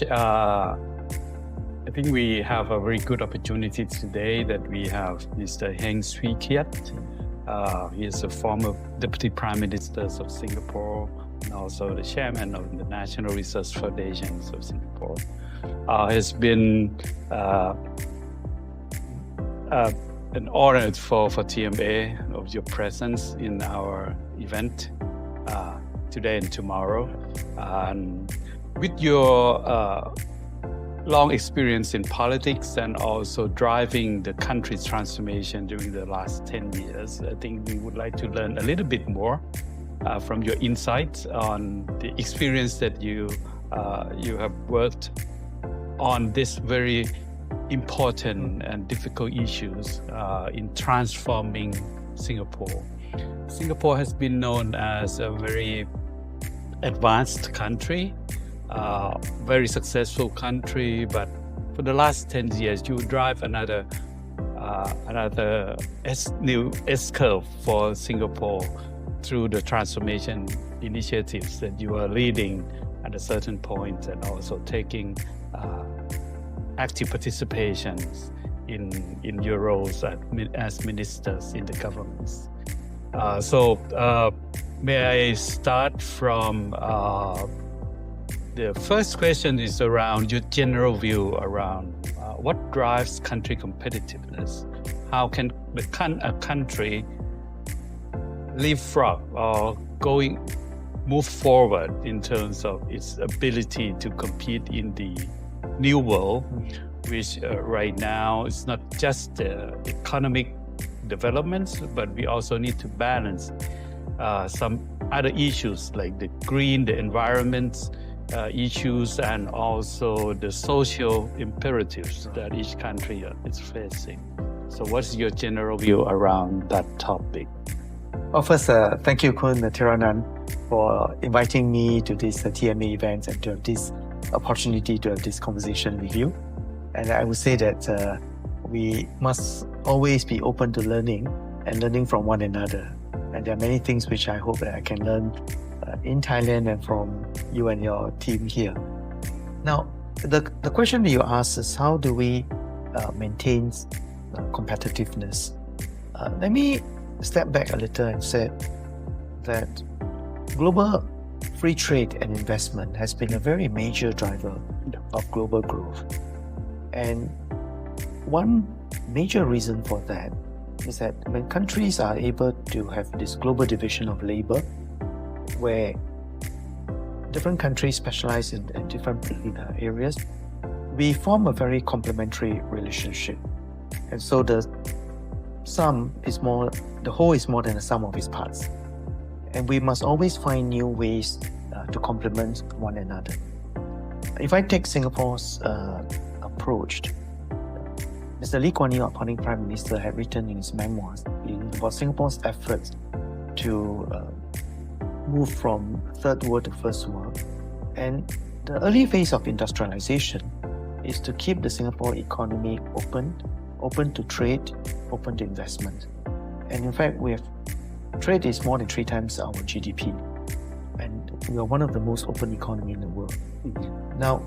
much. I think we have a very good opportunity today that we have Mr. Heng Keat. He is a former Deputy Prime Minister of Singapore and also the Chairman of the National Research Foundation of Singapore. Has been an honor for TMA of your presence in our event today and tomorrow. With your long experience in politics and also driving the country's transformation during the last 10 years, I think we would like to learn a little bit more from your insights on the experience that you have worked on this very important and difficult issues in transforming Singapore. Singapore has been known as a very advanced country, very successful country, but for the last 10 years, you drive another new S-curve for Singapore through the transformation initiatives that you are leading at a certain point and also taking active participations in your roles as ministers in the governments. May I start from the first question is around your general view around what drives country competitiveness. How can a country leapfrog or move forward in terms of its ability to compete in the new world, which right now is not just economic developments, but we also need to balance some other issues like the green, the environment issues, and also the social imperatives that each country is facing. So what's your general view around that topic? Well, first, thank you, Kun Thiranan, for inviting me to this TMA event and to have this opportunity to have this conversation with you. And I would say that we must always be open to learning and learning from one another. And there are many things which I hope that I can learn in Thailand and from you and your team here. Now, the question that you asked is how do we maintain competitiveness? Let me step back a little and say that global free trade and investment has been a very major driver of global growth. And one major reason for that is that when countries are able to have this global division of labor, where different countries specialize in different areas, we form a very complementary relationship. And so the whole is more than the sum of its parts. And we must always find new ways to complement one another. If I take Singapore's approach, Mr. Lee Kuan Yew, our founding Prime Minister, had written in his memoirs about Singapore's efforts to move from third world to first world. And the early phase of industrialization is to keep the Singapore economy open to trade, open to investment. And in fact, trade is more than 3 times our GDP. And we are one of the most open economies in the world. Now,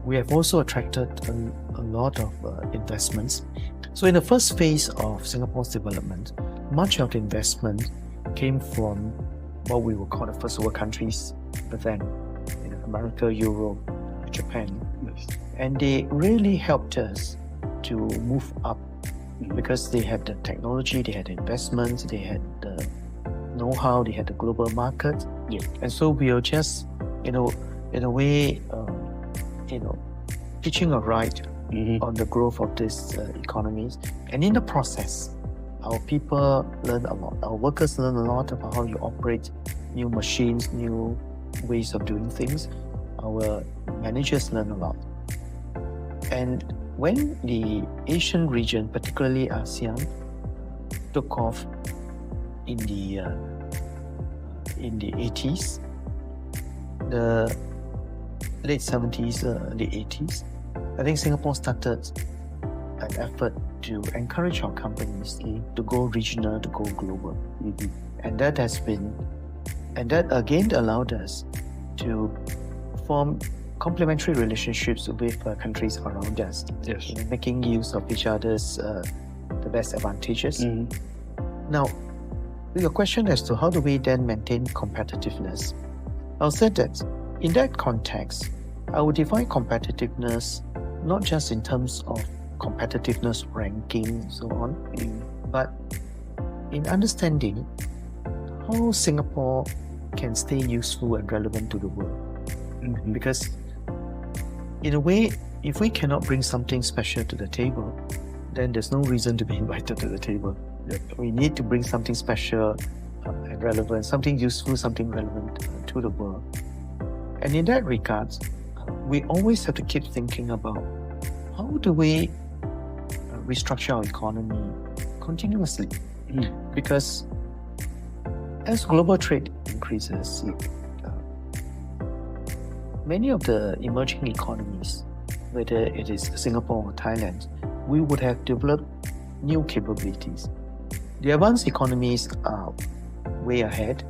we have also attracted a lot of investments. So in the first phase of Singapore's development, much of the investment came from what we would call the first world countries, but then America, Europe, Japan. Yes. And they really helped us to move up because they had the technology, they had the investments, they had the know-how, they had the global market. Yeah. And so we are just, in a way, hitching a ride on the growth of these economies. And in the process, our people learn a lot. Our workers learn a lot about how you operate new machines, new ways of doing things. Our managers learn a lot. And when the Asian region, particularly ASEAN, took off in the 80s, the late 70s, late 80s, I think Singapore started an effort to encourage our companies to go regional, to go global. And that again allowed us to form complementary relationships with countries around us. Yes. Making use of each other's the best advantages. Now, your question as to how do we then maintain competitiveness, I'll say that in that context, I would define competitiveness not just in terms of competitiveness ranking and so on, but in understanding how Singapore can stay useful and relevant to the world. Because in a way, if we cannot bring something special to the table, then there's no reason to be invited to the table. We need to bring something special and relevant, something useful, something relevant to the world. And in that regard, we always have to keep thinking about how do we restructure our economy continuously. Because as global trade increases, many of the emerging economies, whether it is Singapore or Thailand, we would have developed new capabilities. The advanced economies are way ahead,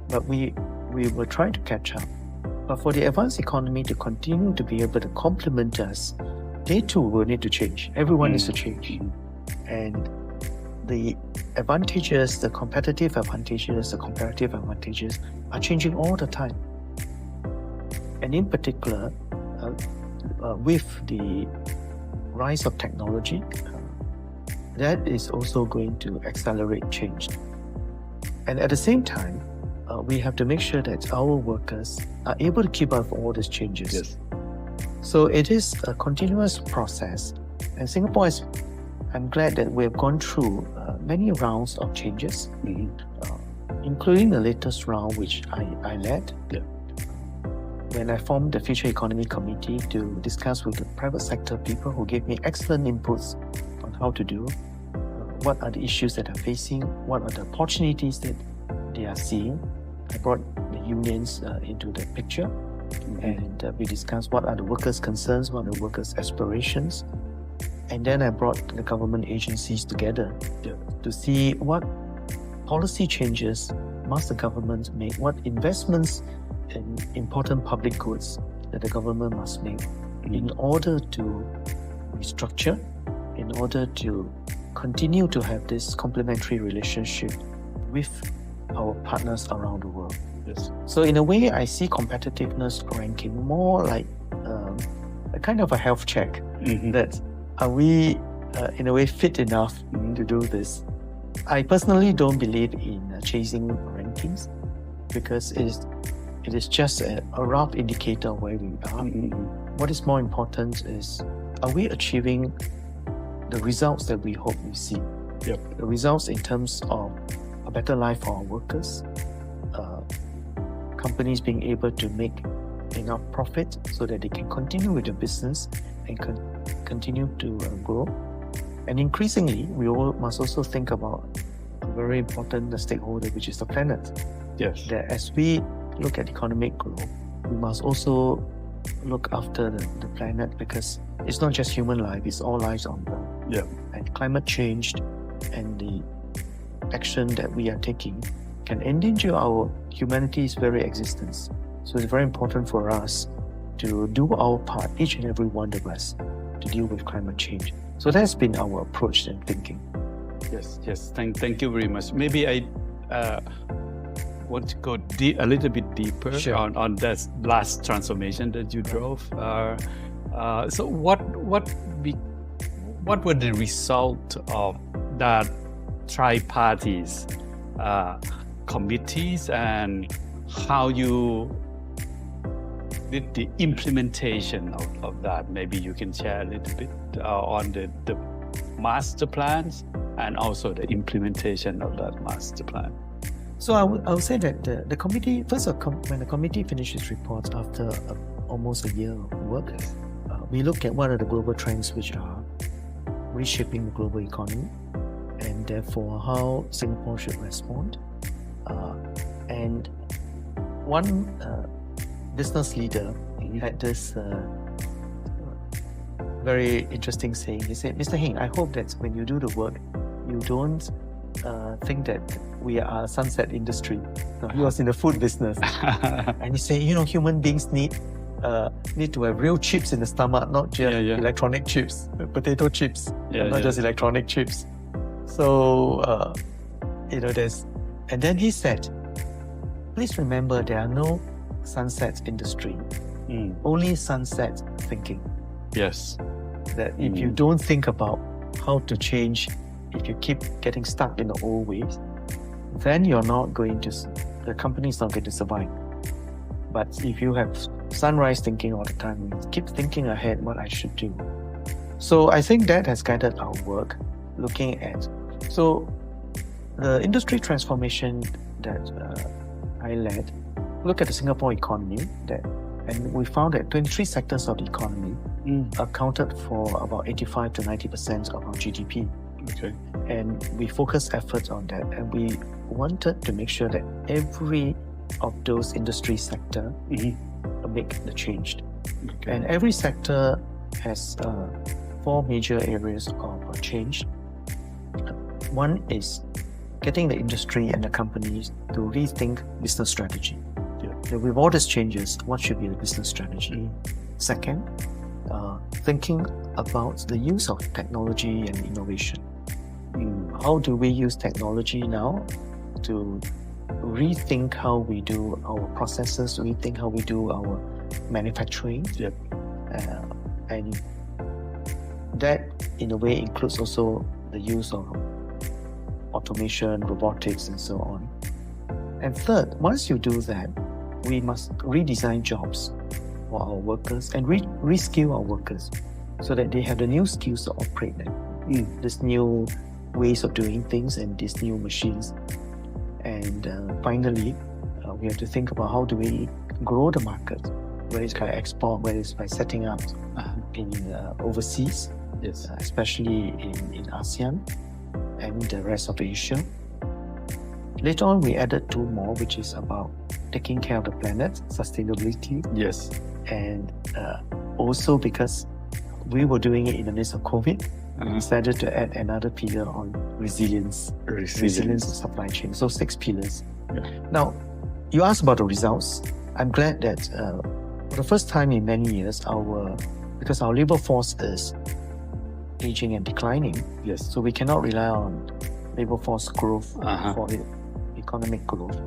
but we will try to catch up. But for the advanced economy to continue to be able to complement us, they too will need to change. Everyone needs to change. And the advantages, the competitive advantages, the comparative advantages are changing all the time. And in particular, with the rise of technology, that is also going to accelerate change. And at the same time, we have to make sure that our workers are able to keep up with all these changes. Yes. So it is a continuous process. And Singapore is, I'm glad that we have gone through many rounds of changes, including the latest round, which I led. When I formed the Future Economy Committee to discuss with the private sector people who gave me excellent inputs on how to do, what are the issues that are facing, what are the opportunities that they are seeing. I brought the unions into the picture, and we discussed what are the workers' concerns, what are the workers' aspirations, and then I brought the government agencies together to see what policy changes must the government make, what investments in important public goods that the government must make in order to restructure, in order to continue to have this complementary relationship with our partners around the world. So in a way, I see competitiveness ranking more like a kind of a health check. That are we in a way fit enough to do this? I personally don't believe in chasing rankings because it is just a rough indicator of where we are. What is more important is, are we achieving the results that we hope we see? The results in terms of a better life for our workers, companies being able to make enough profit so that they can continue with their business and continue to grow. And increasingly, we all must also think about a very important stakeholder, which is the planet. That as we look at economic growth, we must also look after the planet, because it's not just human life, it's all lives on Earth. And climate change and the action that we are taking can endanger our humanity's very existence. So it's very important for us to do our part, each and every one of us, to deal with climate change. So that's been our approach and thinking. Yes. Thank you very much. Maybe I want to go a little bit deeper on that last transformation that you drove. So what were the result of that tri-parties committees, and how you did the implementation of that? Maybe you can share a little bit on the master plans and also the implementation of that master plan. So I would say that the committee, when the committee finished its report after almost a year of work, we look at what are the global trends which are reshaping the global economy, and therefore how Singapore should respond. And one business leader had this very interesting saying. He said, "Mr. Heng, I hope that when you do the work, you don't think that we are a sunset industry." No, he was in the food business. And he said, human beings need need to have real chips in the stomach, not just Yeah, yeah. electronic chips, potato chips, Yeah, not yeah. just electronic chips. So, there's, and then he said, please remember there are no sunsets industry, only sunset thinking. Yes. That if you don't think about how to change, if you keep getting stuck in the old ways, then the company is not going to survive. But if you have sunrise thinking all the time, keep thinking ahead what I should do. So I think that has guided our work, looking at, so the industry transformation that I led, look at the Singapore economy, and we found that 23 sectors of the economy accounted for about 85 to 90% of our GDP. Okay. And we focused efforts on that, and we wanted to make sure that every of those industry sector make the change. Okay. And every sector has 4 major areas of change. One is getting the industry and the companies to rethink business strategy. Yeah. With all these changes, what should be the business strategy? Second, thinking about the use of technology and innovation. How do we use technology now to rethink how we do our processes, rethink how we do our manufacturing? Yep. And that, in a way, includes also the use of automation, robotics, and so on. And third, once you do that, we must redesign jobs for our workers and reskill our workers so that they have the new skills to operate them. These new ways of doing things and these new machines. And finally, we have to think about how do we grow the market, whether it's by export, whether it's by setting up in overseas, yes, especially in ASEAN and the rest of Asia. Later on, we added 2 more, which is about taking care of the planet, sustainability. Yes. And also because we were doing it in the midst of COVID, we decided to add another pillar on resilience of supply chain. So 6 pillars. Yeah. Now, you asked about the results. I'm glad that for the first time in many years, because our labor force is aging and declining, yes, so we cannot rely on labor force growth for the economic growth,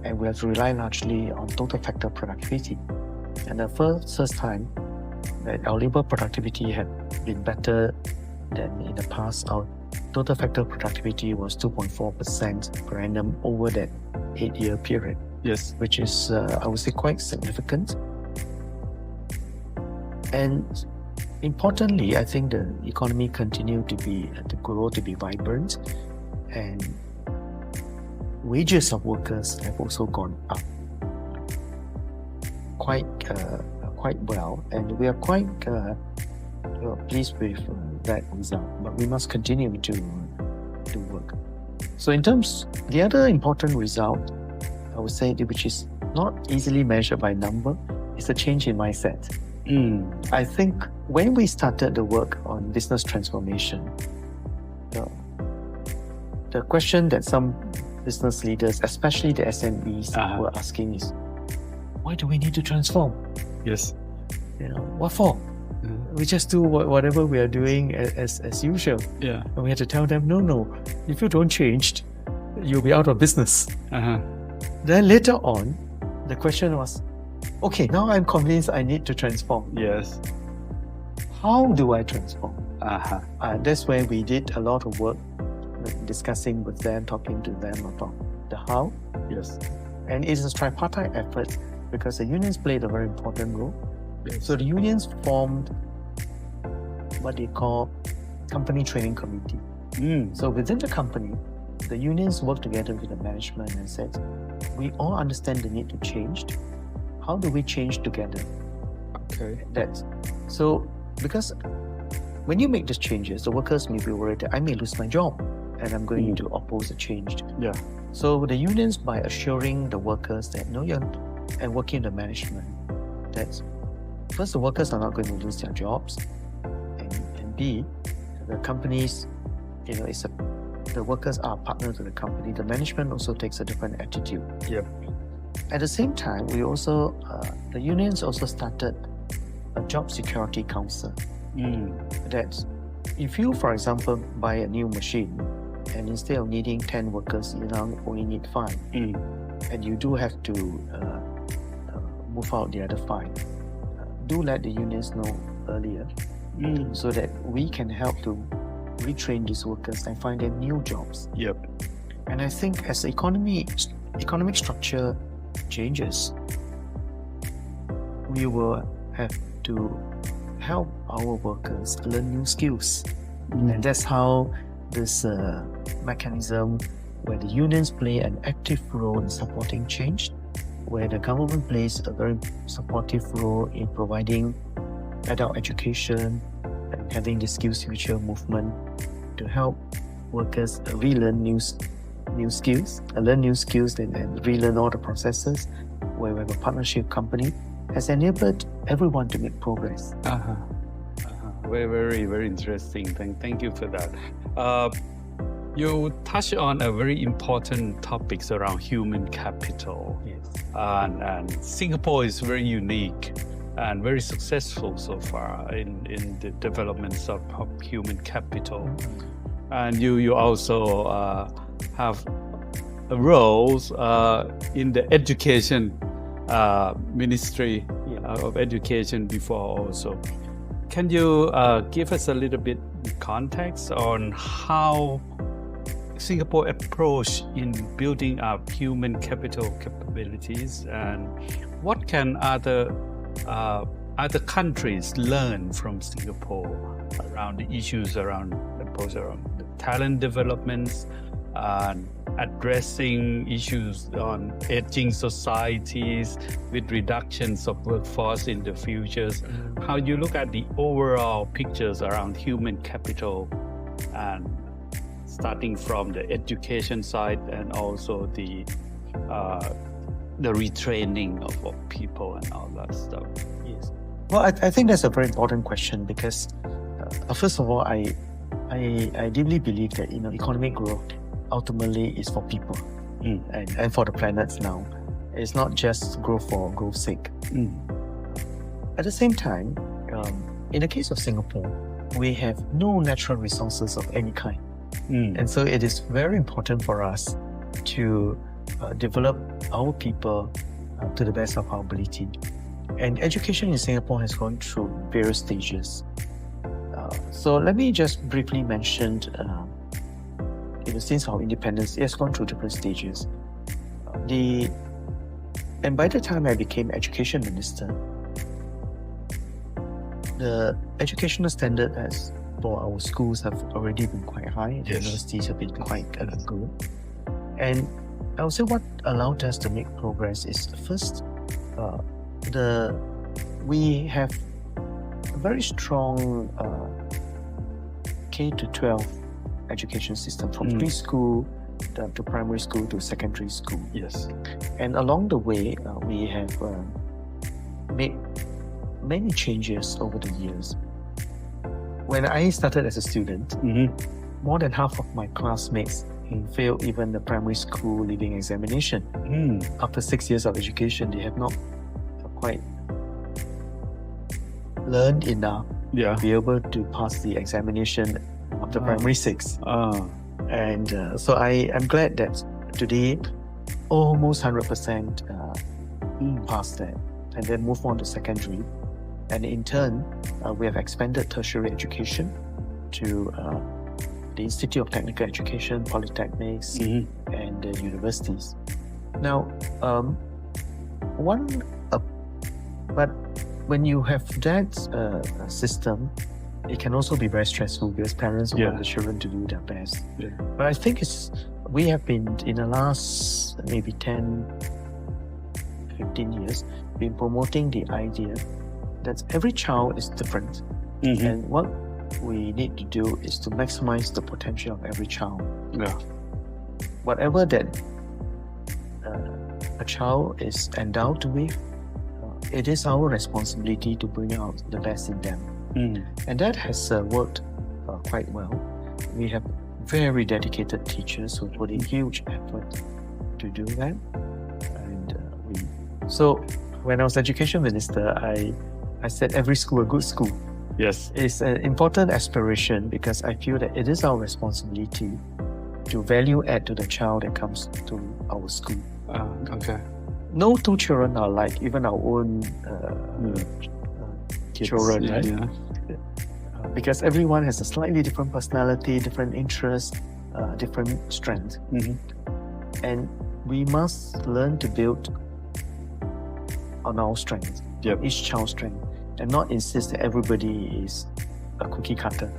and we have to rely largely on total factor productivity. And the first time that our labor productivity had been better than in the past, our total factor productivity was 2.4% per annum over that 8-year period. Yes, which is I would say quite significant. And importantly, I think the economy continued to grow, to be vibrant, and wages of workers have also gone up quite well, and we are quite pleased with that result. But we must continue to work. So in terms, the other important result, I would say, which is not easily measured by number, is a change in mindset. I think when we started the work on business transformation, the question that some business leaders, especially the SMEs, were asking is, why do we need to transform? Yes. What for? We just do whatever we are doing as usual. Yeah. And we had to tell them, no, if you don't change, you'll be out of business. Then later on, the question was, okay, now I'm convinced I need to transform. Yes. How do I transform? That's where we did a lot of work, discussing with them, talking to them about the how. Yes. And it is a tripartite effort because the unions played a very important role. Yes. So the unions formed what they call company training committee. So within the company, the unions worked together with the management and said, we all understand the need to change. How do we change together? Okay. So because when you make these changes, the workers may be worried that I may lose my job and I'm going to oppose the change. Yeah. So the unions, by assuring the workers that and working with the management, that first, the workers are not going to lose their jobs, and B, the companies, the workers are a partner to the company. The management also takes a different attitude. Yep. At the same time, we also the unions also started a job security council. That if you, for example, buy a new machine, and instead of needing 10 workers, you now only need 5, and you do have to move out the other 5. Do let the unions know earlier, so that we can help to retrain these workers and find them new jobs. Yep. And I think as the economic structure changes, we will have to help our workers learn new skills. And that's how this mechanism where the unions play an active role in supporting change, where the government plays a very supportive role in providing adult education and having the skills future movement to help workers relearn new skills, learn new skills and relearn all the processes, where we have a partnership company, has enabled everyone to make progress. Very, very, very interesting. Thank you for that. You touched on a very important topics around human capital. Yes. And Singapore is very unique and very successful so far in the developments of human capital. And you also have roles in the education Ministry of Education before also. Can you give us a little bit context on how Singapore approach in building up human capital capabilities, and what can other countries learn from Singapore around the issues around the talent developments and addressing issues on aging societies with reductions of workforce in the futures? How you look at the overall pictures around human capital, and starting from the education side and also the retraining of people and all that stuff? Yes. Well, I think that's a very important question because first of all, I deeply believe that economic growth ultimately is for people and for the planet now. It's not just growth for growth's sake. At the same time, in the case of Singapore, we have no natural resources of any kind. And so it is very important for us to develop our people to the best of our ability. And education in Singapore has gone through various stages. So let me just briefly mention, since our independence, it has gone through different stages. And by the time I became education minister, the educational standard for our schools have already been quite high. The universities have been quite good. And I would say what allowed us to make progress is first, we have a very strong K-12 education system, from preschool to primary school to secondary school. Yes. And along the way, we have made many changes over the years. When I started as a student, more than half of my classmates failed even the primary school leaving examination. After 6 years of education, they have not quite learned enough to be able to pass the examination after primary 6. And so I am glad that today almost 100% passed that and then move on to secondary. And in turn, we have expanded tertiary education to the Institute of Technical Education, polytechnics, and the universities. Now, but when you have that system, it can also be very stressful because parents want the children to do their best. But I think we have been, in the last maybe 10, 15 years, been promoting the idea that every child is different. And what we need to do is to maximize the potential of every child. Whatever that a child is endowed with, it is our responsibility to bring out the best in them. And that has worked quite well. We have very dedicated teachers who put in huge effort to do that. And So when I was education minister, I said every school a good school. Yes. It's an important aspiration because I feel that it is our responsibility to value add to the child that comes to our school. Okay. No two children are like even our own Kids, children, right? Yeah. Because everyone has a slightly different personality, different interests, different strength. And we must learn to build on our strength, Yep. each child's strength, and not insist that everybody is a cookie cutter,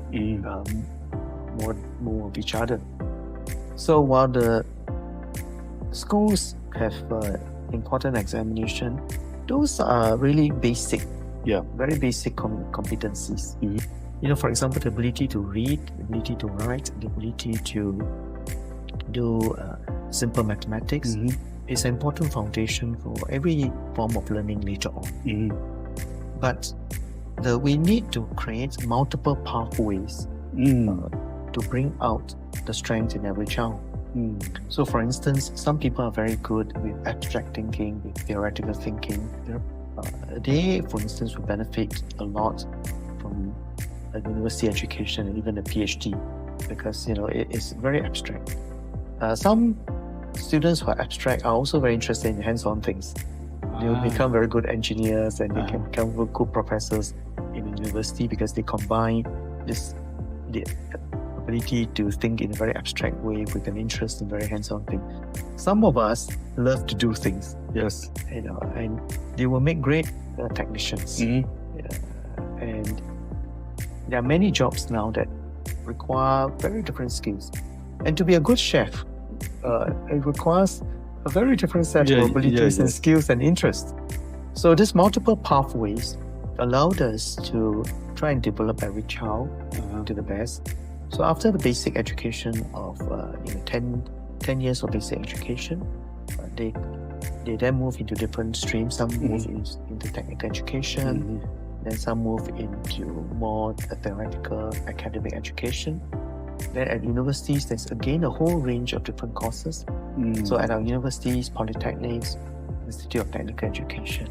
more of each other. So while the schools have important examination, those are really basic, very basic competencies. For example, the ability to read, the ability to write, the ability to do simple mathematics is an important foundation for every form of learning later on. But we need to create multiple pathways to bring out the strength in every child. So for instance, some people are very good with abstract thinking, with theoretical thinking. They, for instance, will benefit a lot from a university education and even a PhD because, it is very abstract. Some students who are abstract are also very interested in hands-on things. They will become very good engineers and they can become good professors in a university because they combine the ability to think in a very abstract way with an interest in very hands-on things. Some of us love to do things. Yes. And they will make great technicians. And there are many jobs now that require very different skills. And to be a good chef, it requires a very different set of abilities and skills and interests. So these multiple pathways allowed us to try and develop every child to the best. So after the basic education of 10 years of basic education, they then move into different streams. Some move into technical education, then some move into more theoretical academic education. Then at universities, there's again a whole range of different courses. So at our universities, polytechnics, Institute of Technical Education,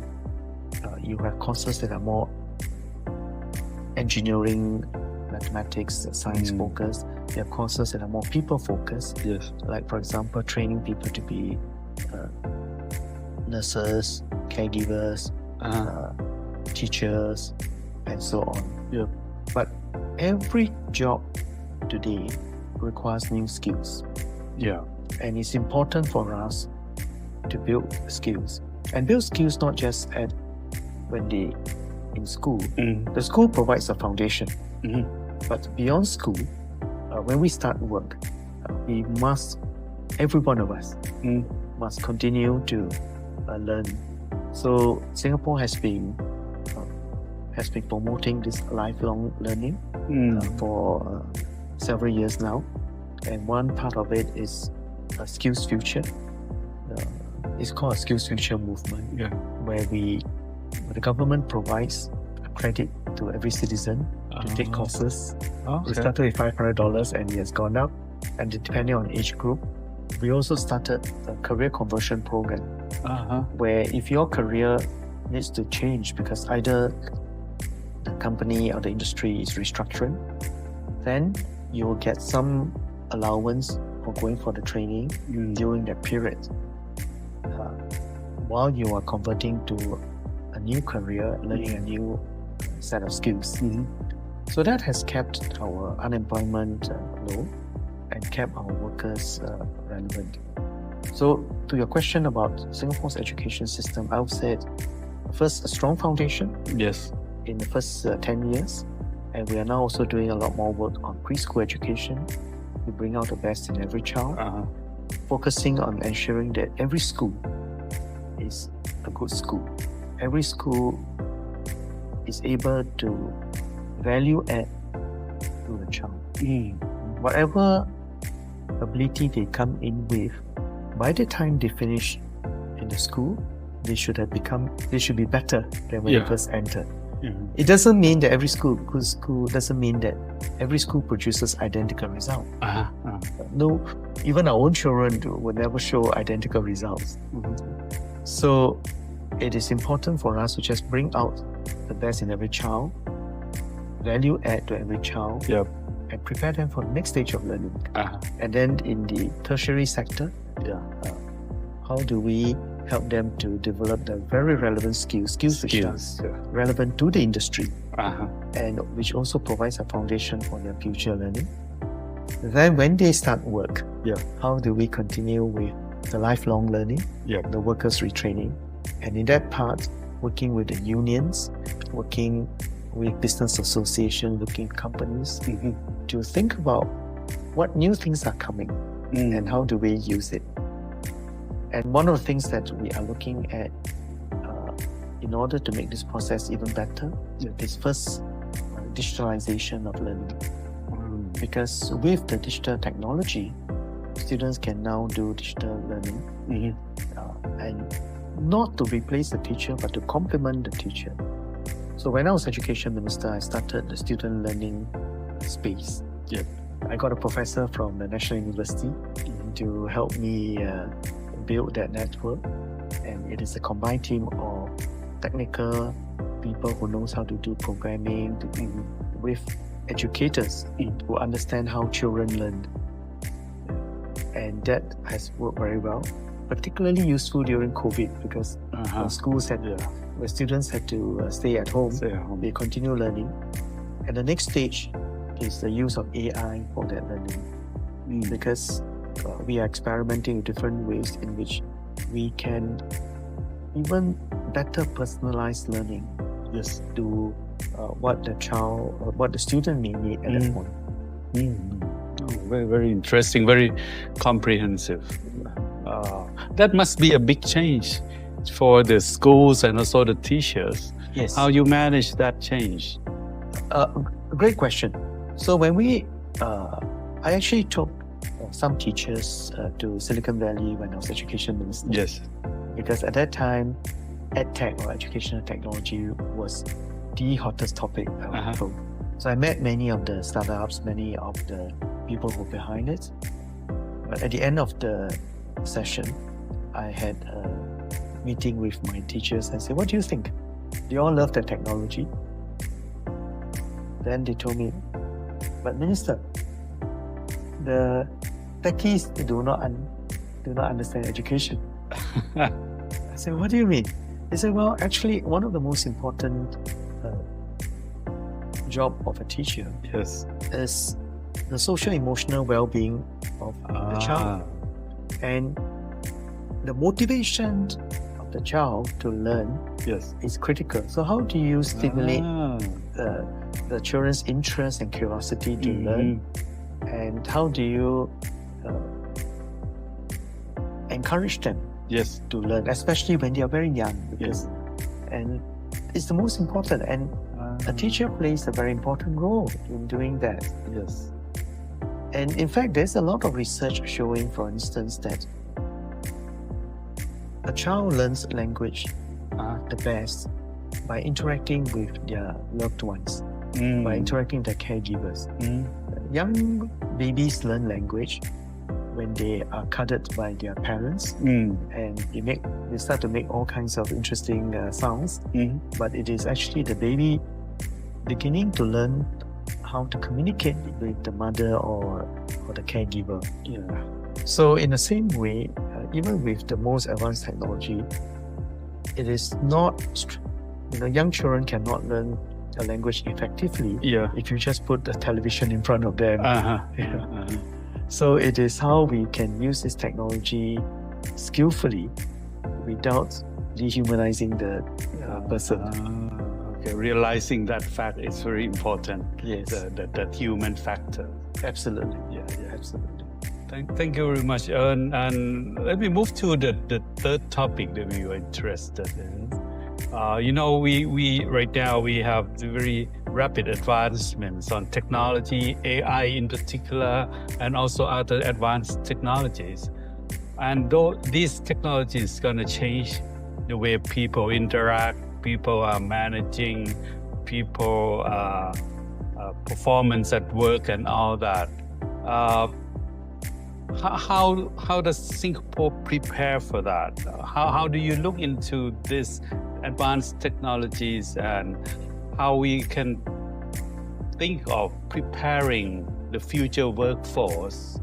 you have courses that are more engineering, mathematics, science focused. There are courses that are more people focused. Yes. Like for example, training people to be nurses, caregivers, teachers, and so on. But every job today requires new skills. And it's important for us to build skills. And build skills not just when they in school. The school provides a foundation. But beyond school, when we start work, every one of us must continue to learn. So Singapore has been promoting this lifelong learning for several years now, and one part of it is a Skills Future. It's called a Skills Future movement, where the government provides a credit to every citizen to take courses. We started with $500 and it has gone up, and depending on age group, we also started a career conversion program, where if your career needs to change because either the company or the industry is restructuring, then you will get some allowance for going for the training during that period while you are converting to a new career, learning a new set of skills. So that has kept our unemployment low and kept our workers relevant. So to your question about Singapore's education system, I would say first, a strong foundation in the first 10 years. And we are now also doing a lot more work on preschool education to bring out the best in every child, focusing on ensuring that every school is a good school. Every school is able to value add to the child. Whatever ability they come in with, by the time they finish in the school, they should be better than when they first entered. It doesn't mean that every school doesn't mean that every school produces identical results. No, even our own children will never show identical results. So it is important for us to just bring out the best in every child, value add to every child, Yep. and prepare them for the next stage of learning. Uh-huh. And then in the tertiary sector, how do we help them to develop the very relevant skills which are relevant to the industry, Uh-huh. and which also provides a foundation for their future learning. Then when they start work, how do we continue with the lifelong learning, the workers retraining, and in that part, working with the unions, working with business association, looking at companies to think about what new things are coming and how do we use it. And one of the things that we are looking at in order to make this process even better is first digitalization of learning. Because with the digital technology, students can now do digital learning and not to replace the teacher but to complement the teacher. So when I was education minister, I started the student learning space. I got a professor from the National University to help me build that network, and it is a combined team of technical people who knows how to do programming with educators who understand how children learn, and that has worked very well. Particularly useful during COVID because schools where students had to stay at home, they continue learning. And the next stage is the use of AI for that learning, because we are experimenting with different ways in which we can even better personalize learning to what the student may need at that point. Very, very interesting, very comprehensive. That must be a big change for the schools and also the teachers. Yes. How you manage that change? Great question. So when I actually took some teachers to Silicon Valley when I was education minister. Yes. Because at that time, EdTech or educational technology was the hottest topic. So I met many of the startups, many of the people who were behind it. But at the end of the session, I had a meeting with my teachers and said, what do you think? They all love the technology. Then they told me, but Minister, the techies do not understand education. I said, what do you mean? They said, well, actually, one of the most important job of a teacher is the social emotional well-being of the child. And the motivation of the child to learn is critical. So how do you stimulate the children's interest and curiosity to learn? And how do you encourage them to learn, especially when they are very young? And it's the most important. And a teacher plays a very important role in doing that. And in fact, there's a lot of research showing, for instance, that a child learns language the best by interacting with their loved ones, by interacting with their caregivers. Young babies learn language when they are cuddled by their parents, and they start to make all kinds of interesting sounds. But it is actually the baby beginning to learn how to communicate with the mother or the caregiver. So in the same way, even with the most advanced technology, it is not, young children cannot learn a language effectively if you just put the television in front of them. So it is how we can use this technology skillfully without dehumanizing the person. Realizing that fact is very important. That human factor. Absolutely. Absolutely. Thank you very much, Ern. And let me move to the third topic that we were interested in. We right now we have the very rapid advancements on technology, AI in particular, and also other advanced technologies. And though these technologies gonna change the way people interact, people are managing, people performance at work and all that. how does Singapore prepare for that? How do you look into this advanced technologies and how we can think of preparing the future workforce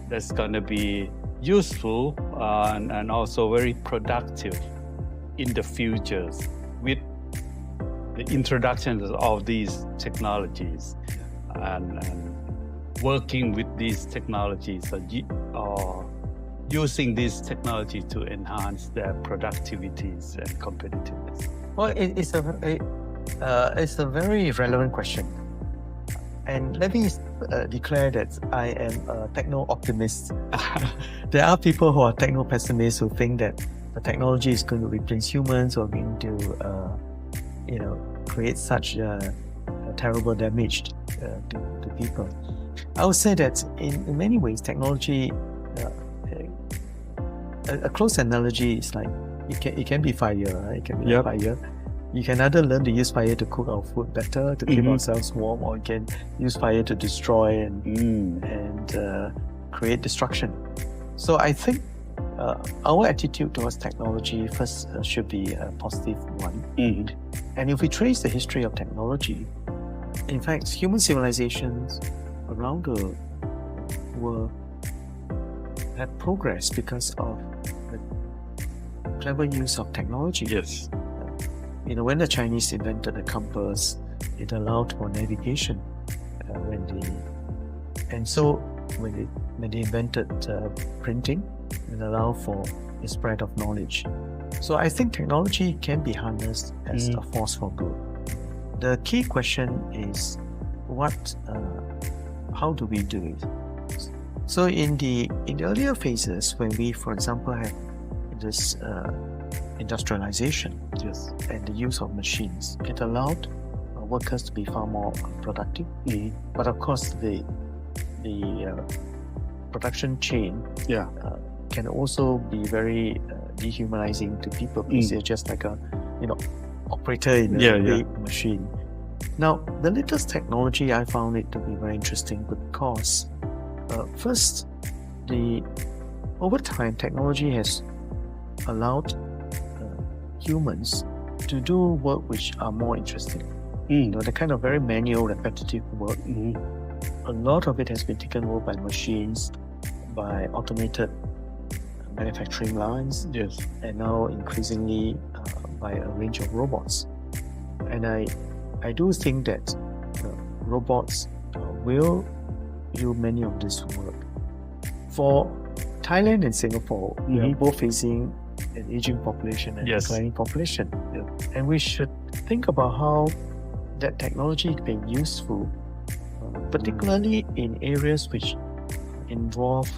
that's going to be useful and also very productive in the futures with the introduction of these technologies and working with these technologies or using these technologies to enhance their productivities and competitiveness? Well, it's a very relevant question. And let me declare that I am a techno-optimist. There are people who are techno-pessimists who think that the technology is going to replace humans or going to, create such terrible damage to people. I would say that in many ways, technology, a close analogy is like it can be fire, right? It can be like fire. You can either learn to use fire to cook our food better, to keep ourselves warm, or you can use fire to destroy and create destruction. So I think our attitude towards technology first should be a positive one. And if we trace the history of technology, in fact, human civilizations around the world had progress because of the clever use of technology. Yes. When the Chinese invented the compass, it allowed for navigation. When they invented printing, it allowed for the spread of knowledge. So I think technology can be harnessed as a force for good. The key question is how do we do it? So in the earlier phases, when we, for example, had this industrialization and the use of machines, it allowed workers to be far more productive. But of course, the production chain can also be very dehumanizing to people because they're just like a operator in a big machine. Now, the latest technology, I found it to be very interesting because first, over time, technology has allowed humans to do work which are more interesting. The kind of very manual, repetitive work. A lot of it has been taken over by machines, by automated manufacturing lines, and now increasingly by a range of robots. And I do think that robots will do many of this work. For Thailand and Singapore, we are both facing an aging population and declining population. And we should think about how that technology is being useful, particularly in areas which involve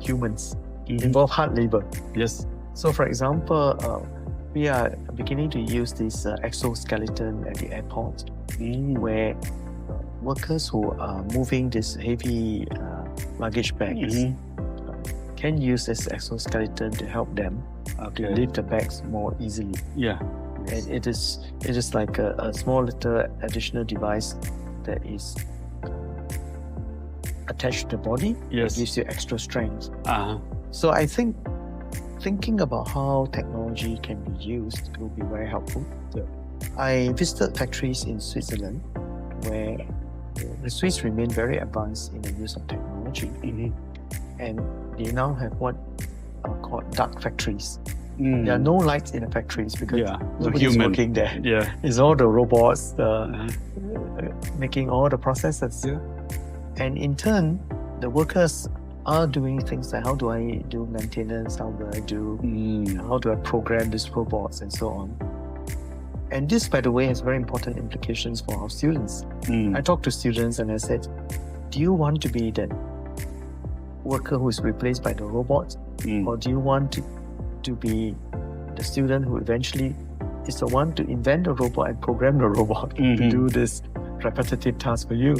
humans, involve hard labor. So for example, we are beginning to use this exoskeleton at the airport, where workers who are moving this heavy luggage bags can use this exoskeleton to help them to lift the bags more easily. And it is like a small little additional device that is attached to the body. It gives you extra strength. So I think thinking about how technology can be used will be very helpful. I visited factories in Switzerland where the Swiss remain very advanced in the use of technology. And they now have what are called dark factories. There are no lights in the factories because nobody's working there. It's all the robots making all the processes. And in turn, the workers are doing things like how do I do maintenance, how do I program these robots and so on. And this, by the way, has very important implications for our students. I talked to students and I said, do you want to be that worker who is replaced by the robot? Or do you want to be the student who eventually is the one to invent the robot and program the robot to do this repetitive task for you?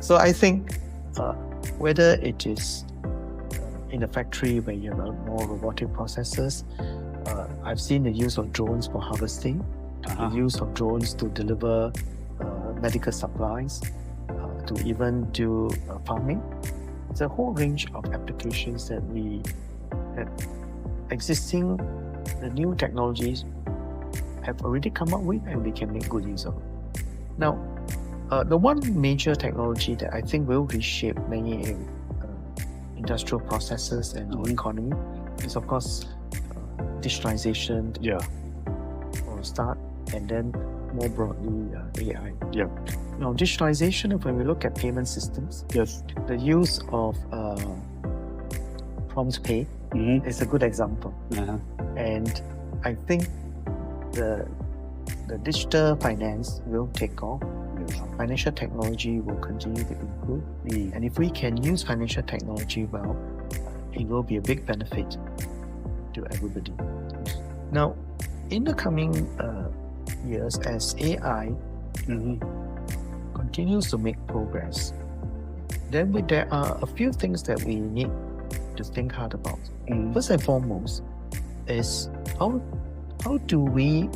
So I think whether it is in a factory where you have more robotic processes, I've seen the use of drones for harvesting, the use of drones to deliver medical supplies, to even do farming. It's a whole range of applications that existing, the new technologies have already come up with, and we can make good use of it. Now, the one major technology that I think will reshape many industrial processes and our economy is, of course, digitalization. Yeah. For a start, and then more broadly, AI. Yeah. Now, digitalization, when we look at payment systems, Yes. the use of prompt pay is a good example. And I think the digital finance will take off. Financial technology will continue to improve. And if we can use financial technology well, it will be a big benefit to everybody. Now, in the coming years, as AI continues to make progress, then there are a few things that we need to think hard about. First and foremost is how do we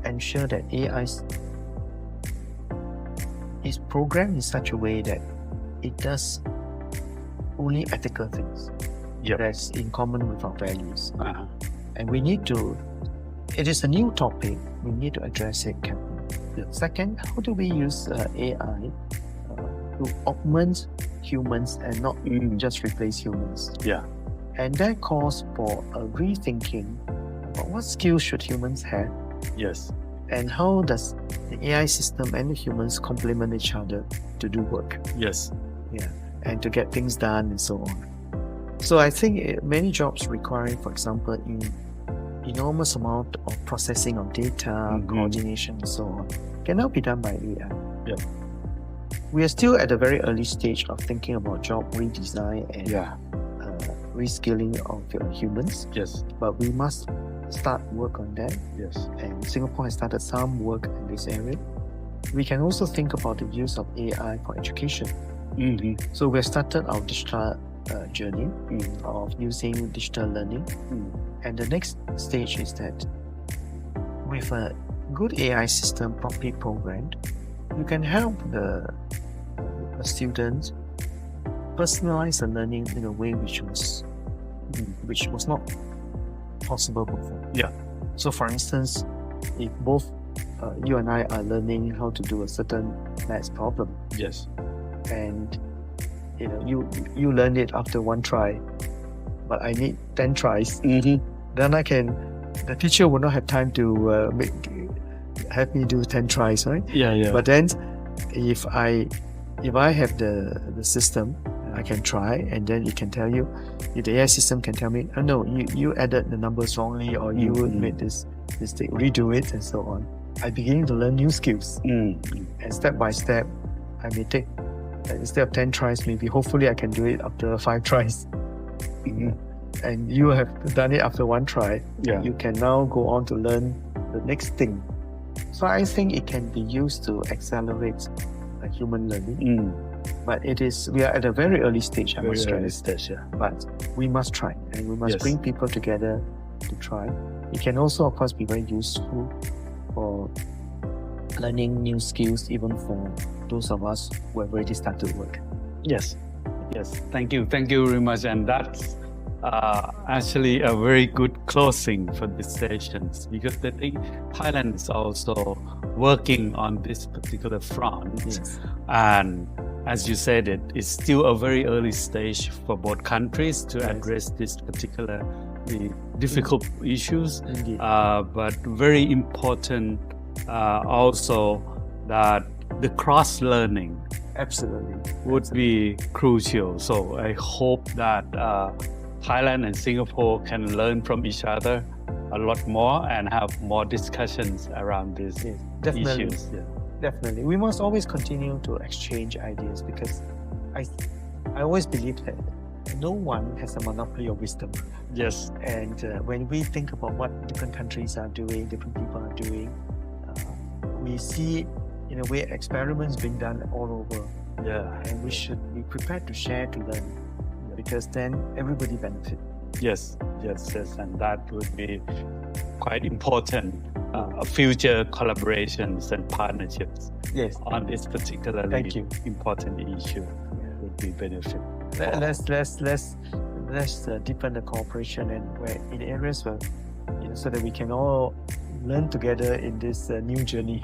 ensure that AI is programmed in such a way that it does only ethical things that's in common with our values. And we need to, it is a new topic, we need to address it carefully. Second, how do we use AI to augment humans and not just replace humans? And that calls for a rethinking about what skills should humans have. And how does the AI system and the humans complement each other to do work? And to get things done and so on. So I think many jobs requiring, for example, enormous amount of processing of data, coordination and so on, can now be done by AI. We are still at a very early stage of thinking about job redesign and reskilling of humans. But we must start work on that. And Singapore has started some work in this area. We can also think about the use of AI for education. So we have started our digital journey of using digital learning. And the next stage is that with a good AI system properly programmed, you can help the student personalize the learning in a way which was not possible before. So for instance, if both you and I are learning how to do a certain maths problem, and you learn it after one try, but I need 10 tries, then the teacher will not have time to have me do 10 tries, right? But then if I have the system, I can try, and then it can tell you, the AI system can tell me, oh no, you added the numbers wrongly, or you made this mistake, redo it, and so on. I begin to learn new skills. And step by step, I may take, instead of 10 tries, maybe hopefully I can do it after 5 tries. And you have done it after 1 try. You can now go on to learn the next thing. So I think it can be used to accelerate human learning. But we are at a very early stage, I must stress. But we must try, and we must bring people together to try. It can also, of course, be very useful for learning new skills, even for those of us who have already started work. Thank you very much. And that's actually a very good closing for this session, because I think Thailand is also working on this particular front. And as you said, it's still a very early stage for both countries to address this particular difficult issues. But very important also that the cross-learning would be crucial. So I hope that Thailand and Singapore can learn from each other a lot more and have more discussions around these issues. Definitely. We must always continue to exchange ideas, because I always believe that no one has a monopoly of wisdom. And when we think about what different countries are doing, different people are doing, we see, in a way, experiments being done all over. And we should be prepared to share, to learn, because then everybody benefits. And that would be quite important. Future collaborations and partnerships on this particularly important issue would be beneficial. Let's deepen the cooperation and where in areas where so that we can all learn together in this new journey.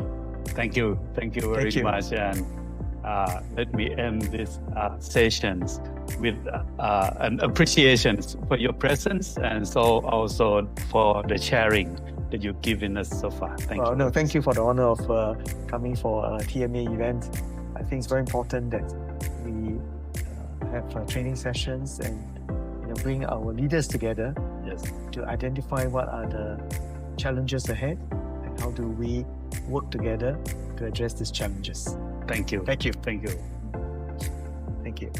Thank you very much, and let me end this sessions with an appreciation for your presence, and so also for the sharing that you've given us so far. Thank you. No, thank you for the honor of coming for a TMA event. I think it's very important that we have training sessions and bring our leaders together to identify what are the challenges ahead and how do we work together to address these challenges. Thank you. Thank you. Thank you. Thank you.